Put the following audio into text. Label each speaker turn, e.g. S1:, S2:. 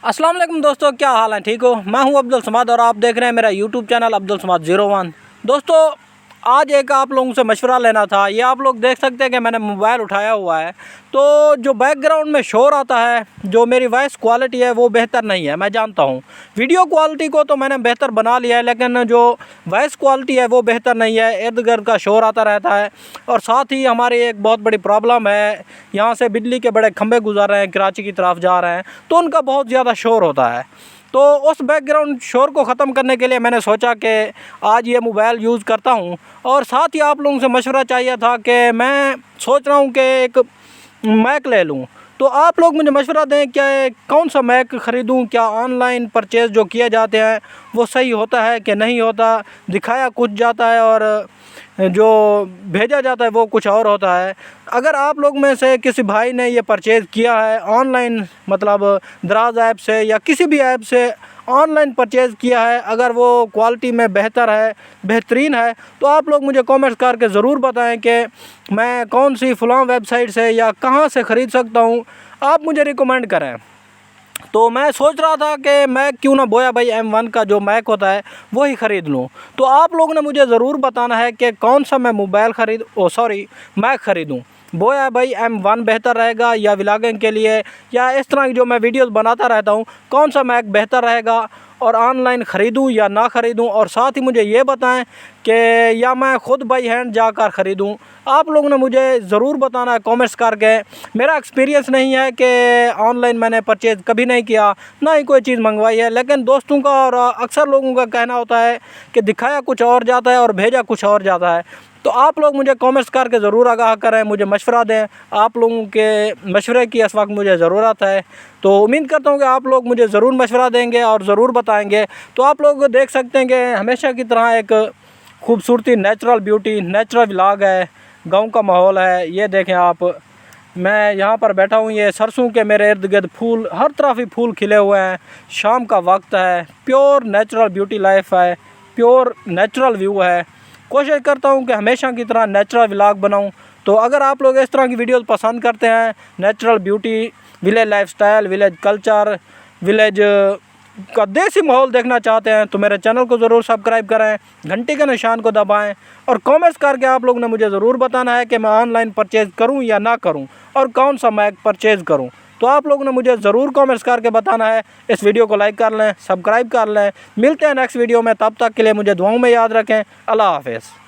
S1: अस्सलाम वालेकुम दोस्तों, क्या हाल है? ठीक हो? मैं हूं अब्दुल समाद और आप देख रहे हैं मेरा यूट्यूब चैनल अब्दुल समाद 01। दोस्तों, आज एक आप लोगों से मशवरा लेना था। ये आप लोग देख सकते हैं कि मैंने मोबाइल उठाया हुआ है, तो जो बैकग्राउंड में शोर आता है, जो मेरी वॉइस क्वालिटी है वो बेहतर नहीं है। मैं जानता हूँ वीडियो क्वालिटी को तो मैंने बेहतर बना लिया है, लेकिन जो वॉइस क्वालिटी है वो बेहतर नहीं है। इर्द गिर्द का शोर आता रहता है और साथ ही हमारी एक बहुत बड़ी प्रॉब्लम है, यहाँ से बिजली के बड़े खंभे गुजर रहे हैं, कराची की तरफ जा रहे हैं, तो उनका बहुत ज़्यादा शोर होता है। तो उस बैकग्राउंड शोर को ख़त्म करने के लिए मैंने सोचा कि आज ये मोबाइल यूज़ करता हूँ। और साथ ही आप लोगों से मशवरा चाहिए था कि मैं सोच रहा हूँ कि एक मैक ले लूँ, तो आप लोग मुझे मशवरा दें क्या कौन सा मैक ख़रीदूँ। क्या ऑनलाइन परचेज़ जो किए जाते हैं वो सही होता है कि नहीं होता? दिखाया कुछ जाता है और जो भेजा जाता है वो कुछ और होता है। अगर आप लोग में से किसी भाई ने ये परचेज़ किया है ऑनलाइन, मतलब दराज ऐप से या किसी भी ऐप से ऑनलाइन परचेज़ किया है, अगर वो क्वालिटी में बेहतर है, बेहतरीन है, तो आप लोग मुझे कमेंट्स करके ज़रूर बताएं कि मैं कौन सी फ़लाँ वेबसाइट से या कहाँ से ख़रीद सकता हूँ। आप मुझे रिकमेंड करें। तो मैं सोच रहा था कि मैं क्यों ना बोया भाई M1 का जो मैक होता है वही ख़रीद लूँ। तो आप लोगों ने मुझे ज़रूर बताना है कि कौन सा मैं मोबाइल मैक ख़रीदूँ। बोया भाई M1 बेहतर रहेगा या व्लॉगिंग के लिए या इस तरह की जो मैं वीडियोस बनाता रहता हूँ, कौन सा मैक बेहतर रहेगा और ऑनलाइन ख़रीदूँ या ना ख़रीदूँ। और साथ ही मुझे ये बताएं कि या मैं ख़ुद बाई हैंड जाकर ख़रीदूँ। आप लोगों ने मुझे ज़रूर बताना है कमेंट्स करके। मेरा एक्सपीरियंस नहीं है कि ऑनलाइन मैंने परचेज़ कभी नहीं किया, ना ही कोई चीज़ मंगवाई है, लेकिन दोस्तों का और अक्सर लोगों का कहना होता है कि दिखाया कुछ और जाता है और भेजा कुछ और जाता है। तो आप लोग मुझे कमेंट्स करके ज़रूर आगाह करें, मुझे मशवरा दें। आप लोगों के मशवरे की इस वक्त मुझे ज़रूरत है, तो उम्मीद करता हूँ कि आप लोग मुझे ज़रूर मशवरा देंगे और ज़रूर बताएंगे। तो आप लोग देख सकते हैं कि हमेशा की तरह एक खूबसूरती नेचुरल ब्यूटी नेचुरल व्लॉग है, गांव का माहौल है। ये देखें आप, मैं यहाँ पर बैठा हूँ, ये सरसों के मेरे इर्द गिर्द फूल, हर तरफ ही फूल खिले हुए हैं। शाम का वक्त है, प्योर नेचुरल ब्यूटी लाइफ है, प्योर नेचुरल व्यू है। कोशिश करता हूँ कि हमेशा की तरह नेचुरल व्लॉग बनाऊँ। तो अगर आप लोग इस तरह की वीडियोस पसंद करते हैं, natural beauty, village lifestyle, village culture, village का देसी माहौल देखना चाहते हैं, तो मेरे चैनल को ज़रूर सब्सक्राइब करें, घंटी के निशान को दबाएं और कमेंट्स करके आप लोग ने मुझे ज़रूर बताना है कि मैं ऑनलाइन परचेज़ करूं या ना करूं और कौन सा मैक परचेज़ करूं। तो आप लोगों ने मुझे ज़रूर कमेंट्स करके बताना है। इस वीडियो को लाइक कर लें, सब्सक्राइब कर लें। मिलते हैं नेक्स्ट वीडियो में, तब तक के लिए मुझे दुआओं में याद रखें। अल्लाह हाफ़िज़।